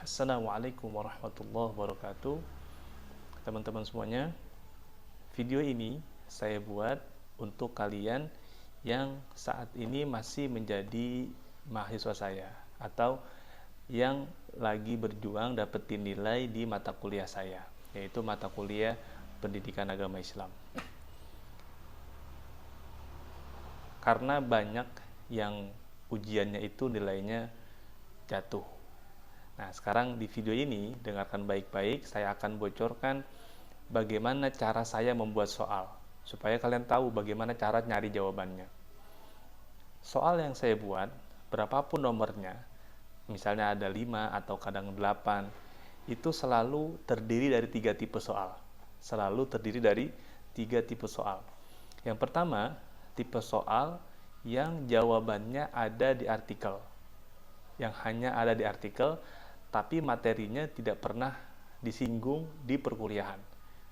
Assalamualaikum warahmatullahi wabarakatuh. Teman-teman semuanya, video ini saya buat untuk kalian yang saat ini masih menjadi mahasiswa saya atau yang lagi berjuang dapetin nilai di mata kuliah saya, yaitu mata kuliah Pendidikan Agama Islam. Karena banyak yang ujiannya itu nilainya jatuh. Nah, sekarang di video ini dengarkan baik-baik, saya akan bocorkan bagaimana cara saya membuat soal supaya kalian tahu bagaimana cara nyari jawabannya. Soal yang saya buat, berapapun nomornya, misalnya ada 5 atau kadang 8, itu selalu terdiri dari 3 tipe soal. Selalu terdiri dari 3 tipe soal. Yang pertama, tipe soal yang jawabannya ada di artikel. Yang hanya ada di artikel, tapi materinya tidak pernah disinggung di perkuliahan,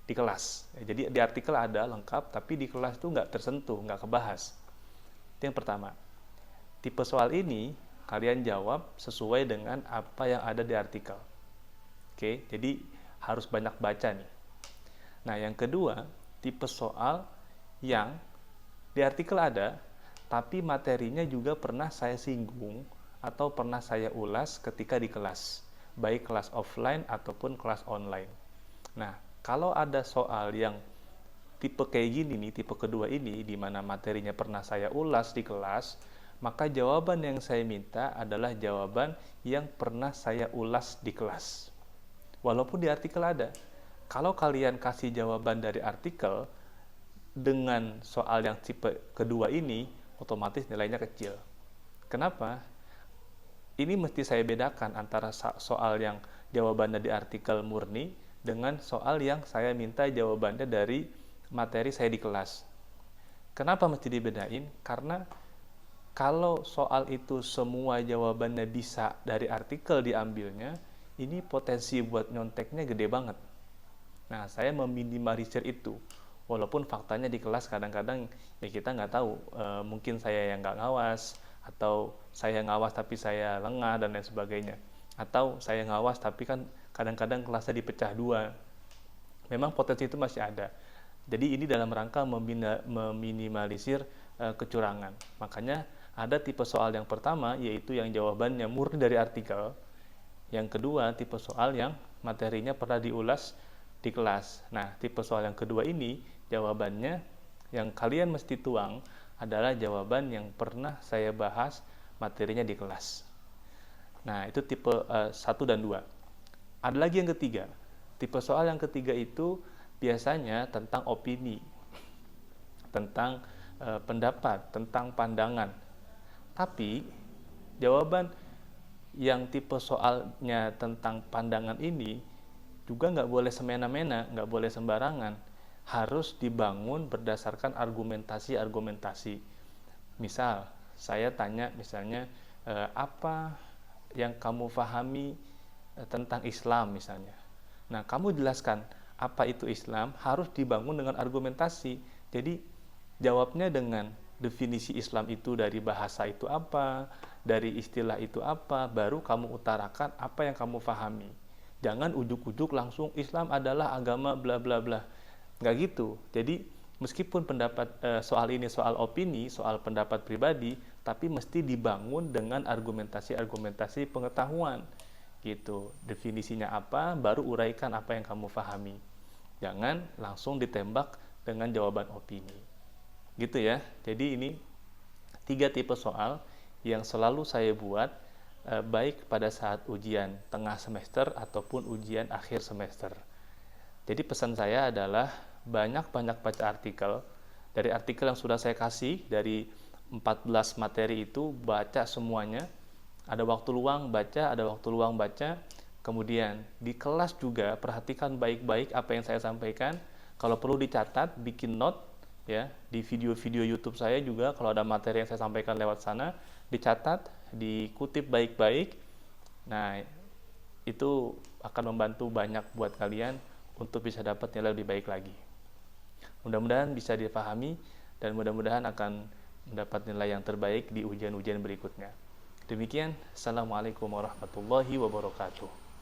di kelas. Jadi di artikel ada lengkap, tapi di kelas itu nggak tersentuh, nggak kebahas. Itu yang pertama. Tipe soal ini kalian jawab sesuai dengan apa yang ada di artikel. Oke, jadi harus banyak baca nih. Nah, yang kedua, tipe soal yang di artikel ada, tapi materinya juga pernah saya singgung atau pernah saya ulas ketika di kelas, baik kelas offline ataupun kelas online. Nah, kalau ada soal yang tipe kayak gini nih, tipe kedua ini, di mana materinya pernah saya ulas di kelas, maka jawaban yang saya minta adalah jawaban yang pernah saya ulas di kelas. Walaupun di artikel ada. Kalau kalian kasih jawaban dari artikel dengan soal yang tipe kedua ini, otomatis nilainya kecil. Kenapa? Ini mesti saya bedakan antara soal yang jawabannya di artikel murni dengan soal yang saya minta jawabannya dari materi saya di kelas. Kenapa mesti dibedain? Karena kalau soal itu semua jawabannya bisa dari artikel diambilnya, ini potensi buat nyonteknya gede banget. Nah, saya meminimalisir itu. Walaupun faktanya di kelas kadang-kadang ya kita nggak tahu, mungkin saya yang nggak ngawas, atau saya ngawas tapi saya lengah dan lain sebagainya, atau saya ngawas tapi kan kadang-kadang kelasnya dipecah dua. Memang potensi itu masih ada. Jadi ini dalam rangka meminimalisir kecurangan. Makanya ada tipe soal yang pertama, yaitu yang jawabannya murni dari artikel. Yang kedua, tipe soal yang materinya pernah diulas di kelas. Nah, tipe soal yang kedua ini jawabannya yang kalian mesti tuang adalah jawaban yang pernah saya bahas materinya di kelas. Nah, itu tipe 1 dan 2. Ada lagi yang ketiga. Tipe soal yang ketiga itu biasanya tentang opini, tentang pendapat, tentang pandangan. Tapi jawaban yang tipe soalnya tentang pandangan ini juga nggak boleh semena-mena, nggak boleh sembarangan. Harus dibangun berdasarkan argumentasi-argumentasi. Misal, saya tanya misalnya, apa yang kamu pahami tentang Islam misalnya. Nah, kamu jelaskan apa itu Islam, harus dibangun dengan argumentasi. Jadi, jawabnya dengan definisi Islam itu dari bahasa itu apa, dari istilah itu apa, baru kamu utarakan apa yang kamu pahami. Jangan ujuk-ujuk langsung Islam adalah agama bla bla bla. Nggak gitu. Jadi meskipun pendapat soal ini soal opini, soal pendapat pribadi, tapi mesti dibangun dengan argumentasi-argumentasi pengetahuan. Gitu. Definisinya apa, baru uraikan apa yang kamu pahami. Jangan langsung ditembak dengan jawaban opini. Gitu ya. Jadi ini 3 tipe soal yang selalu saya buat baik pada saat ujian tengah semester ataupun ujian akhir semester. Jadi pesan saya adalah banyak-banyak baca artikel. Dari artikel yang sudah saya kasih, dari 14 materi itu, baca semuanya. Ada waktu luang baca, ada waktu luang baca. Kemudian di kelas juga perhatikan baik-baik apa yang saya sampaikan. Kalau perlu dicatat, bikin note ya. Di video-video YouTube saya juga kalau ada materi yang saya sampaikan lewat sana, dicatat, dikutip baik-baik. Nah, itu akan membantu banyak buat kalian untuk bisa dapat nilai lebih baik lagi. Mudah-mudahan bisa dipahami dan mudah-mudahan akan mendapat nilai yang terbaik di ujian-ujian berikutnya. Demikian, Assalamualaikum warahmatullahi wabarakatuh.